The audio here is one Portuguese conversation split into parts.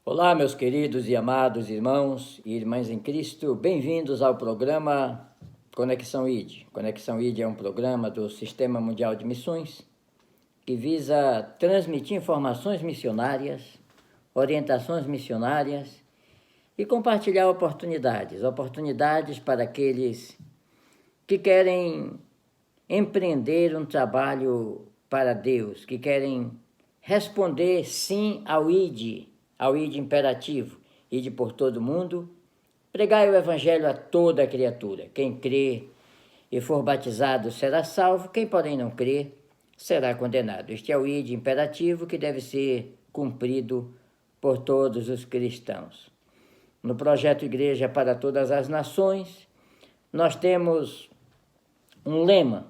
Olá, meus queridos e amados irmãos e irmãs em Cristo, bem-vindos ao programa Conexão ID. Conexão ID é um programa do Sistema Mundial de Missões que visa transmitir informações missionárias, orientações missionárias e compartilhar oportunidades para aqueles que querem empreender um trabalho para Deus, que querem responder sim ao ID imperativo, ide por todo mundo, pregai o evangelho a toda criatura. Quem crê e for batizado será salvo, quem porém não crer será condenado. Este é o ide imperativo que deve ser cumprido por todos os cristãos. No projeto Igreja para Todas as Nações, nós temos um lema,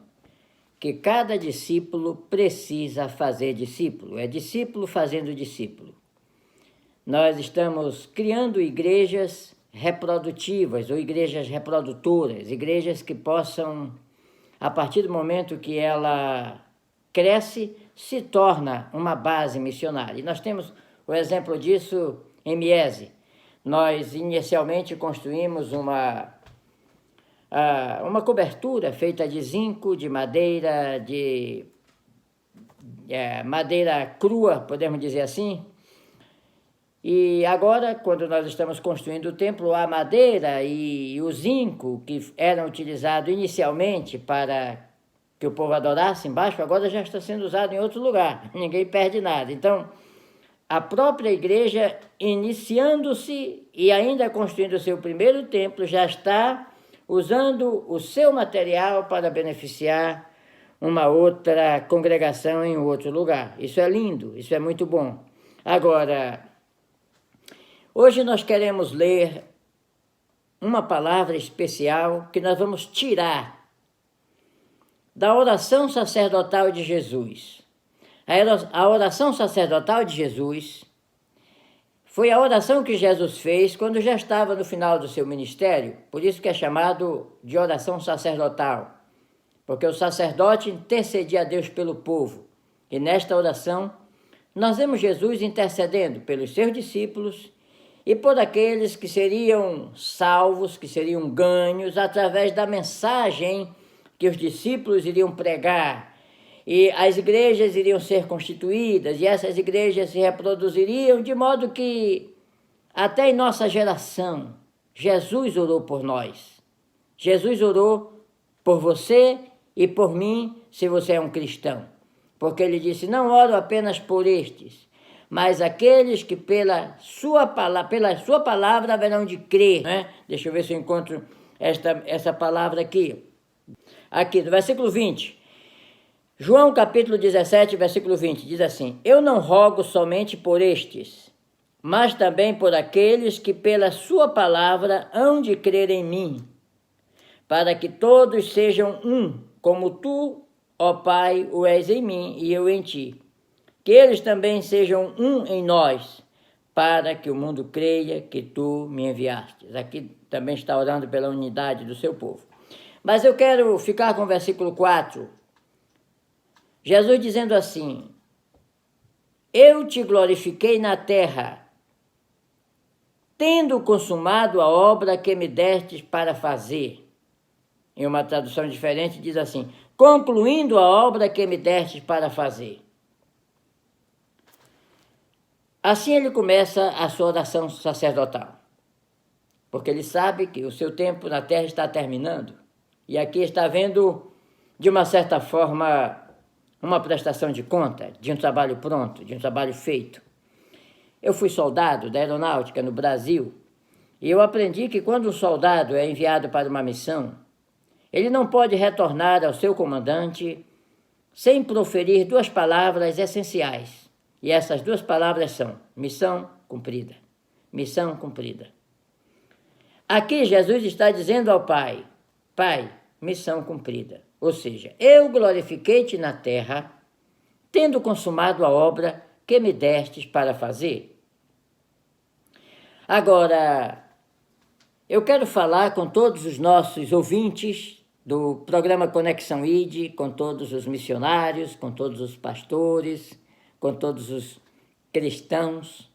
que cada discípulo precisa fazer discípulo, é discípulo fazendo discípulo. Nós estamos criando igrejas reprodutivas ou igrejas reprodutoras, igrejas que possam, a partir do momento que ela cresce, se torna uma base missionária. E nós temos o exemplo disso em Miese. Nós inicialmente construímos uma cobertura feita de zinco, de madeira, madeira crua, podemos dizer assim. E agora, quando nós estamos construindo o templo, a madeira e o zinco que eram utilizados inicialmente para que o povo adorasse embaixo, agora já está sendo usado em outro lugar, ninguém perde nada. Então, a própria igreja, iniciando-se e ainda construindo o seu primeiro templo, já está usando o seu material para beneficiar uma outra congregação em outro lugar. Isso é lindo, isso é muito bom. Agora, hoje nós queremos ler uma palavra especial que nós vamos tirar da oração sacerdotal de Jesus. A oração sacerdotal de Jesus foi a oração que Jesus fez quando já estava no final do seu ministério, por isso que é chamado de oração sacerdotal, porque o sacerdote intercedia a Deus pelo povo. E nesta oração, nós vemos Jesus intercedendo pelos seus discípulos e por aqueles que seriam salvos, que seriam ganhos através da mensagem que os discípulos iriam pregar. E as igrejas iriam ser constituídas, e essas igrejas se reproduziriam, de modo que, até em nossa geração, Jesus orou por nós. Jesus orou por você e por mim, se você é um cristão. Porque ele disse, não oro apenas por estes, mas aqueles que pela sua palavra haverão de crer. Né? Deixa eu ver se eu encontro essa palavra aqui. Aqui, no versículo 20. João capítulo 17, versículo 20, diz assim, eu não rogo somente por estes, mas também por aqueles que pela sua palavra hão de crer em mim, para que todos sejam um, como tu, ó Pai, o és em mim e eu em ti. Que eles também sejam um em nós, para que o mundo creia que tu me enviastes. Aqui também está orando pela unidade do seu povo. Mas eu quero ficar com o versículo 4, Jesus dizendo assim, eu te glorifiquei na terra, tendo consumado a obra que me destes para fazer. Em uma tradução diferente diz assim, concluindo a obra que me destes para fazer. Assim ele começa a sua oração sacerdotal, porque ele sabe que o seu tempo na terra está terminando, e aqui está vendo, de uma certa forma, uma prestação de conta de um trabalho pronto, de um trabalho feito. Eu fui soldado da aeronáutica no Brasil e eu aprendi que quando um soldado é enviado para uma missão, ele não pode retornar ao seu comandante sem proferir duas palavras essenciais. E essas duas palavras são missão cumprida. Missão cumprida. Aqui Jesus está dizendo ao Pai, Pai, missão cumprida. Ou seja, eu glorifiquei-te na terra, tendo consumado a obra que me destes para fazer. Agora, eu quero falar com todos os nossos ouvintes do programa Conexão ID, com todos os missionários, com todos os pastores, com todos os cristãos,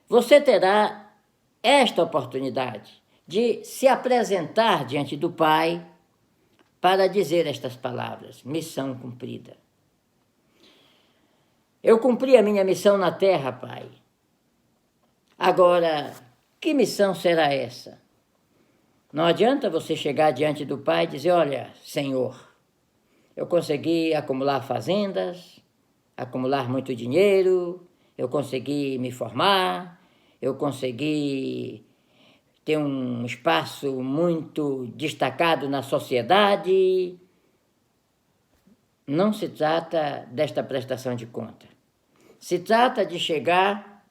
você terá esta oportunidade de se apresentar diante do Pai para dizer estas palavras: missão cumprida. Eu cumpri a minha missão na terra, Pai. Agora, que missão será essa? Não adianta você chegar diante do Pai e dizer: olha, Senhor, eu consegui acumular fazendas, acumular muito dinheiro, eu consegui me formar, eu consegui ter um espaço muito destacado na sociedade. Não se trata desta prestação de conta. Se trata de chegar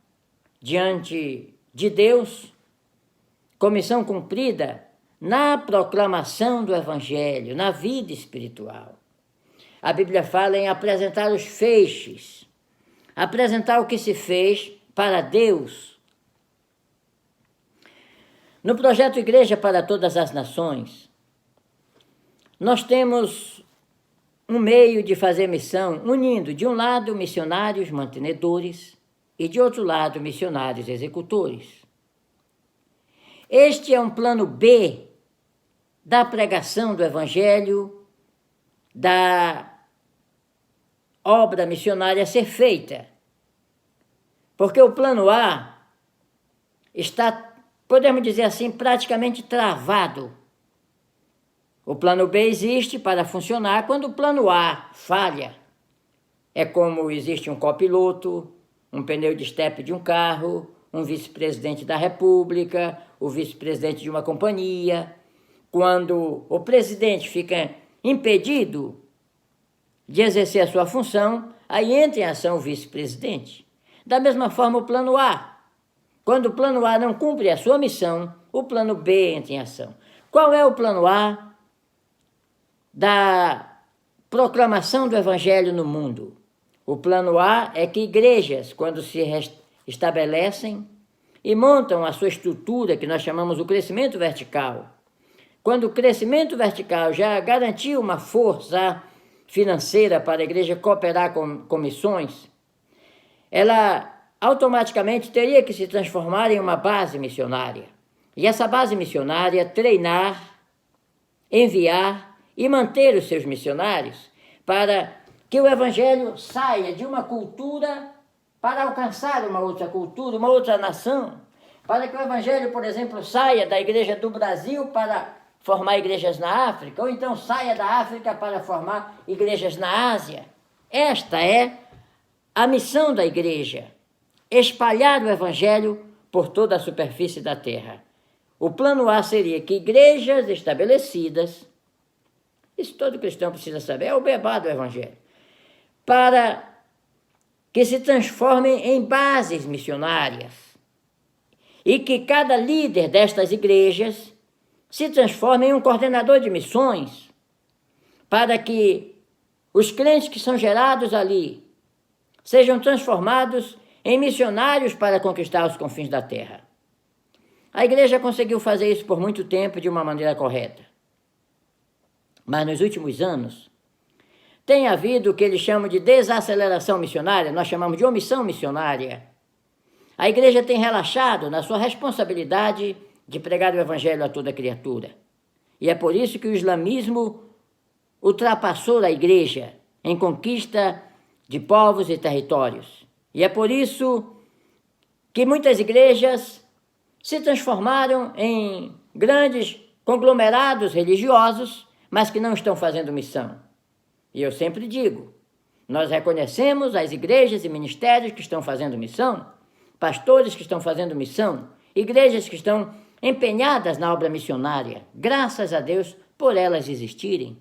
diante de Deus com missão cumprida na proclamação do Evangelho, na vida espiritual. A Bíblia fala em apresentar os feixes, apresentar o que se fez para Deus. No projeto Igreja para Todas as Nações, nós temos um meio de fazer missão, unindo de um lado missionários mantenedores e de outro lado missionários executores. Este é um plano B da pregação do Evangelho, da obra missionária a ser feita. Porque o plano A está, podemos dizer assim, praticamente travado. O plano B existe para funcionar quando o plano A falha. É como existe um copiloto, um pneu de estepe de um carro, um vice-presidente da República, o vice-presidente de uma companhia. Quando o presidente fica impedido de exercer a sua função, aí entra em ação o vice-presidente. Da mesma forma, o plano A. Quando o plano A não cumpre a sua missão, o plano B entra em ação. Qual é o plano A da proclamação do Evangelho no mundo? O plano A é que igrejas, quando se estabelecem e montam a sua estrutura, que nós chamamos o crescimento vertical, quando o crescimento vertical já garantiu uma força financeira para a igreja cooperar com missões, ela automaticamente teria que se transformar em uma base missionária. E essa base missionária treinar, enviar e manter os seus missionários para que o Evangelho saia de uma cultura para alcançar uma outra cultura, uma outra nação, para que o Evangelho, por exemplo, saia da igreja do Brasil para formar igrejas na África, ou então saia da África para formar igrejas na Ásia. Esta é a missão da igreja, espalhar o Evangelho por toda a superfície da terra. O plano A seria que igrejas estabelecidas, isso todo cristão precisa saber, é o beabá do Evangelho, para que se transformem em bases missionárias e que cada líder destas igrejas se transforme em um coordenador de missões, para que os crentes que são gerados ali sejam transformados em missionários para conquistar os confins da terra. A igreja conseguiu fazer isso por muito tempo de uma maneira correta. Mas nos últimos anos, tem havido o que eles chamam de desaceleração missionária, nós chamamos de omissão missionária. A igreja tem relaxado na sua responsabilidade de pregar o Evangelho a toda criatura. E é por isso que o islamismo ultrapassou a igreja em conquista de povos e territórios. E é por isso que muitas igrejas se transformaram em grandes conglomerados religiosos, mas que não estão fazendo missão. E eu sempre digo, nós reconhecemos as igrejas e ministérios que estão fazendo missão, pastores que estão fazendo missão, igrejas que estão empenhadas na obra missionária, graças a Deus por elas existirem.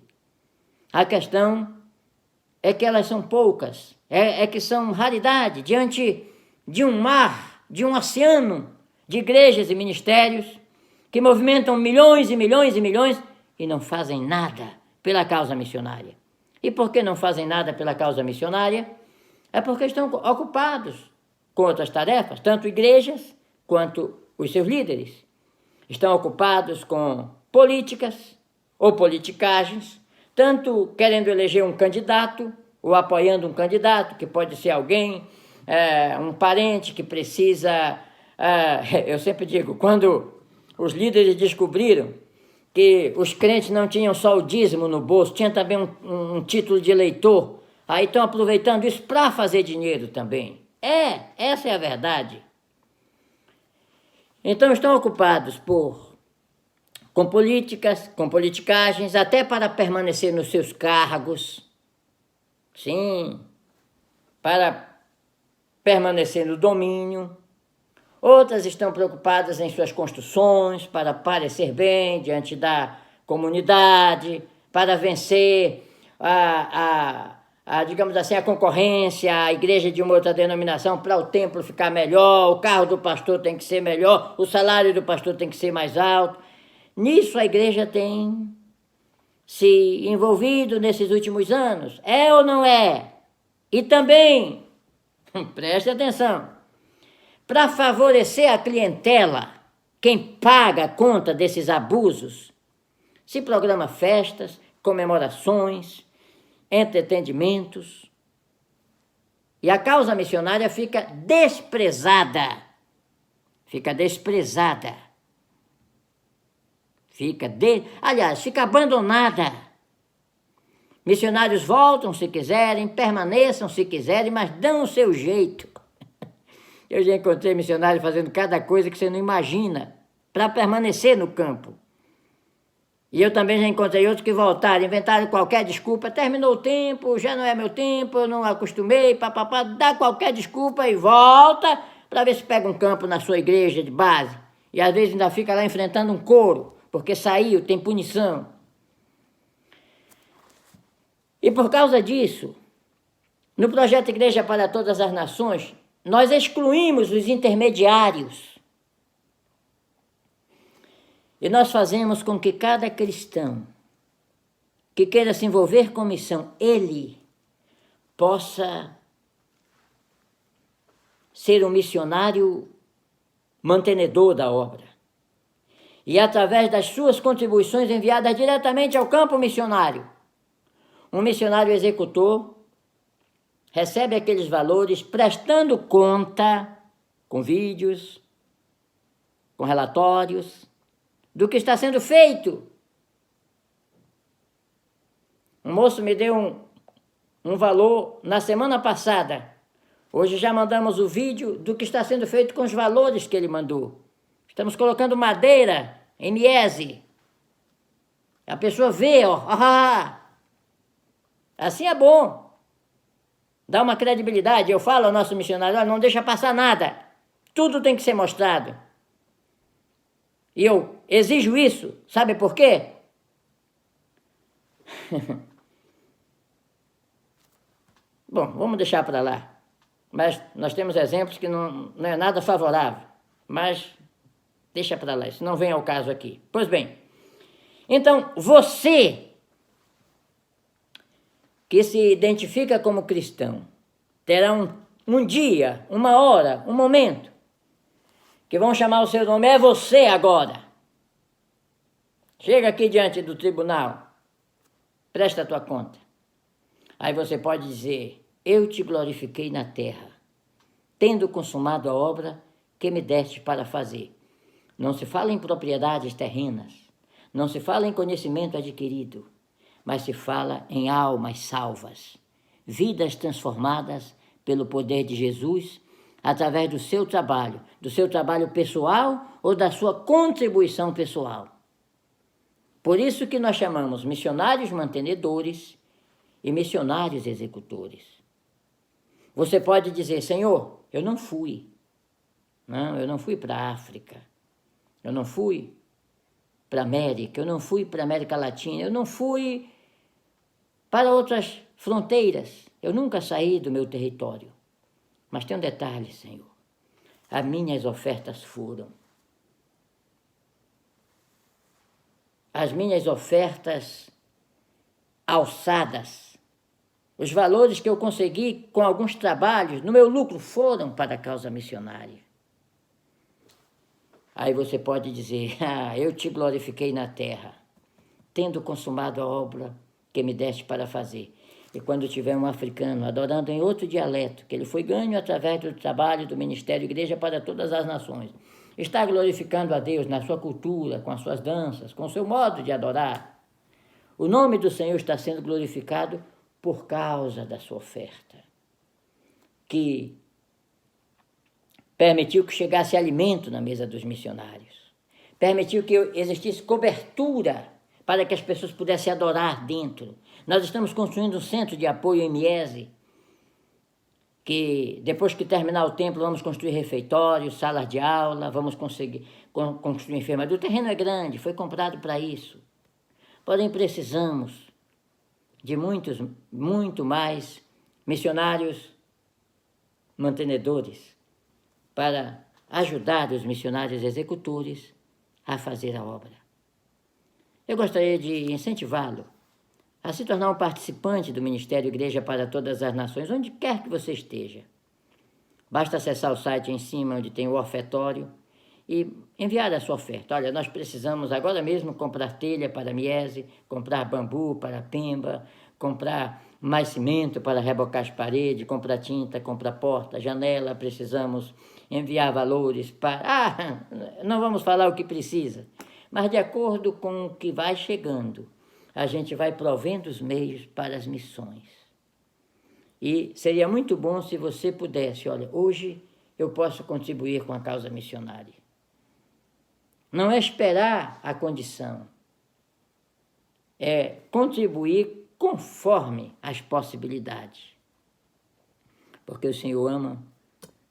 A questão é que elas são poucas, é que são raridade diante de um mar, de um oceano de igrejas e ministérios que movimentam milhões e milhões e milhões e não fazem nada pela causa missionária. E por que não fazem nada pela causa missionária? É porque estão ocupados com outras tarefas, tanto igrejas quanto os seus líderes. Estão ocupados com políticas ou politicagens, tanto querendo eleger um candidato ou apoiando um candidato, que pode ser alguém, um parente que precisa Eu sempre digo, quando os líderes descobriram que os crentes não tinham só o dízimo no bolso, tinha também um título de eleitor, aí estão aproveitando isso para fazer dinheiro também. Essa é a verdade. Então estão ocupados com políticas, com politicagens, até para permanecer nos seus cargos. Sim, para permanecer no domínio. Outras estão preocupadas em suas construções, para parecer bem diante da comunidade, para vencer digamos assim, a concorrência, a igreja de uma outra denominação, para o templo ficar melhor, o carro do pastor tem que ser melhor, o salário do pastor tem que ser mais alto. Nisso a igreja tem se envolvido nesses últimos anos. É ou não é? E também, preste atenção, para favorecer a clientela, quem paga a conta desses abusos, se programa festas, comemorações, entretenimentos, e a causa missionária fica desprezada. Aliás, fica abandonada. Missionários voltam se quiserem, permaneçam se quiserem, mas dão o seu jeito. Eu já encontrei missionários fazendo cada coisa que você não imagina, para permanecer no campo. E eu também já encontrei outros que voltaram, inventaram qualquer desculpa, terminou o tempo, já não é meu tempo, eu não acostumei, papapá, dá qualquer desculpa e volta para ver se pega um campo na sua igreja de base. E às vezes ainda fica lá enfrentando um coro, porque saiu, tem punição. E por causa disso, no projeto Igreja para Todas as Nações, nós excluímos os intermediários. E nós fazemos com que cada cristão que queira se envolver com missão, ele possa ser um missionário mantenedor da obra. E através das suas contribuições enviadas diretamente ao campo missionário, um missionário executor recebe aqueles valores prestando conta, com vídeos, com relatórios, do que está sendo feito. Um moço me deu um valor na semana passada. Hoje já mandamos o vídeo do que está sendo feito com os valores que ele mandou. Estamos colocando madeira em miese. A pessoa vê, ó. Assim é bom. Dá uma credibilidade. Eu falo ao nosso missionário, não deixa passar nada. Tudo tem que ser mostrado. E eu exijo isso. Sabe por quê? Bom, vamos deixar para lá. Mas nós temos exemplos que não é nada favorável. Mas deixa para lá, isso não vem ao caso aqui. Pois bem, então você que se identifica como cristão terá um dia, uma hora, um momento que vão chamar o seu nome, é você agora. Chega aqui diante do tribunal, presta a tua conta. Aí você pode dizer, eu te glorifiquei na terra, tendo consumado a obra que me deste para fazer. Não se fala em propriedades terrenas, não se fala em conhecimento adquirido, mas se fala em almas salvas, vidas transformadas pelo poder de Jesus, através do seu trabalho pessoal ou da sua contribuição pessoal. Por isso que nós chamamos missionários mantenedores e missionários executores. Você pode dizer, Senhor, eu não fui. Não, eu não fui para a África. Eu não fui para a América. Eu não fui para a América Latina. Eu não fui para outras fronteiras. Eu nunca saí do meu território. Mas tem um detalhe, Senhor. As minhas ofertas foram. As minhas ofertas alçadas. Os valores que eu consegui com alguns trabalhos, no meu lucro, foram para a causa missionária. Aí você pode dizer, eu te glorifiquei na terra, tendo consumado a obra que me deste para fazer. E quando tiver um africano adorando em outro dialeto, que ele foi ganho através do trabalho do Ministério Igreja para Todas as Nações, está glorificando a Deus na sua cultura, com as suas danças, com o seu modo de adorar, o nome do Senhor está sendo glorificado por causa da sua oferta, que permitiu que chegasse alimento na mesa dos missionários, permitiu que existisse cobertura para que as pessoas pudessem adorar dentro. Nós estamos construindo um centro de apoio em Miese, que depois que terminar o templo vamos construir refeitórios, salas de aula, vamos conseguir construir enfermaria. O terreno é grande, foi comprado para isso. Porém, precisamos de muito mais missionários mantenedores para ajudar os missionários executores a fazer a obra. Eu gostaria de incentivá-lo a se tornar um participante do Ministério Igreja para Todas as Nações, onde quer que você esteja. Basta acessar o site em cima, onde tem o ofertório, e enviar a sua oferta. Olha, nós precisamos agora mesmo comprar telha para Miese, comprar bambu para Pemba, comprar mais cimento para rebocar as paredes, comprar tinta, comprar porta, janela, precisamos enviar valores para... não vamos falar o que precisa, mas de acordo com o que vai chegando, a gente vai provendo os meios para as missões. E seria muito bom se você pudesse, olha, hoje eu posso contribuir com a causa missionária. Não é esperar a condição, é contribuir conforme as possibilidades. Porque o Senhor ama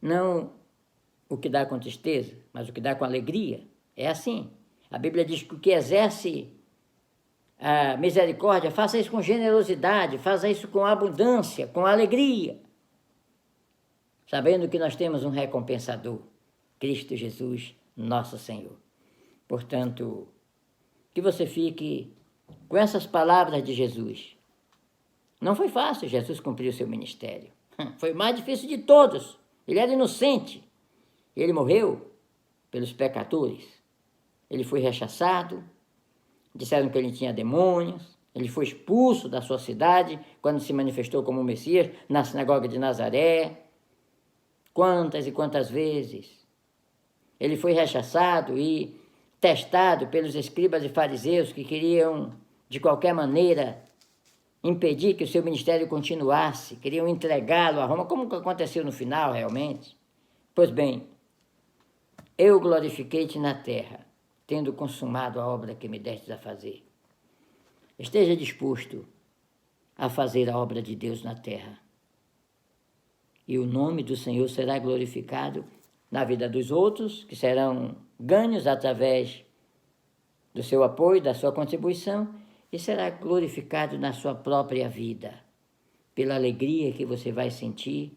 não o que dá com tristeza, mas o que dá com alegria. É assim. A Bíblia diz que o que exerce a misericórdia, faça isso com generosidade, faça isso com abundância, com alegria. Sabendo que nós temos um recompensador, Cristo Jesus, nosso Senhor. Portanto, que você fique com essas palavras de Jesus. Não foi fácil Jesus cumprir o seu ministério. Foi o mais difícil de todos. Ele era inocente. Ele morreu pelos pecadores. Ele foi rechaçado. Disseram que ele tinha demônios. Ele foi expulso da sua cidade quando se manifestou como Messias na sinagoga de Nazaré. Quantas e quantas vezes. Ele foi rechaçado e testado pelos escribas e fariseus que queriam, de qualquer maneira, impedir que o seu ministério continuasse, queriam entregá-lo a Roma, como aconteceu no final, realmente. Pois bem, eu glorifiquei-te na terra, tendo consumado a obra que me destes a fazer. Esteja disposto a fazer a obra de Deus na terra. E o nome do Senhor será glorificado na vida dos outros, que serão ganhos através do seu apoio, da sua contribuição, e será glorificado na sua própria vida, pela alegria que você vai sentir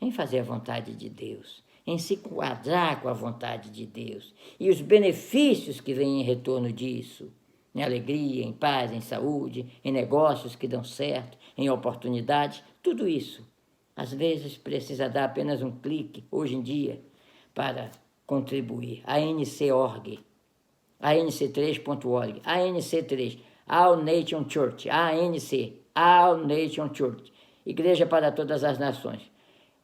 em fazer a vontade de Deus, em se enquadrar com a vontade de Deus, e os benefícios que vêm em retorno disso, em alegria, em paz, em saúde, em negócios que dão certo, em oportunidades, tudo isso. Às vezes precisa dar apenas um clique, hoje em dia, para contribuir. ANC.org, ANC3.org, ANC3, All Nation Church, ANC, All Nation Church, Igreja para Todas as Nações.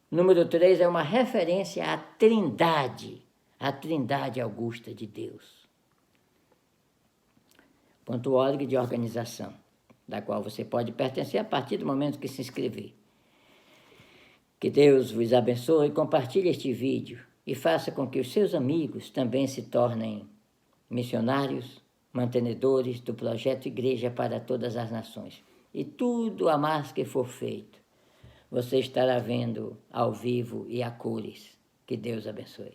Número 3 é uma referência à Trindade, a Trindade Augusta de Deus. .org de organização, da qual você pode pertencer a partir do momento que se inscrever. Que Deus vos abençoe e compartilhe este vídeo e faça com que os seus amigos também se tornem missionários, mantenedores do projeto Igreja para Todas as Nações. E tudo a mais que for feito, você estará vendo ao vivo e a cores. Que Deus abençoe.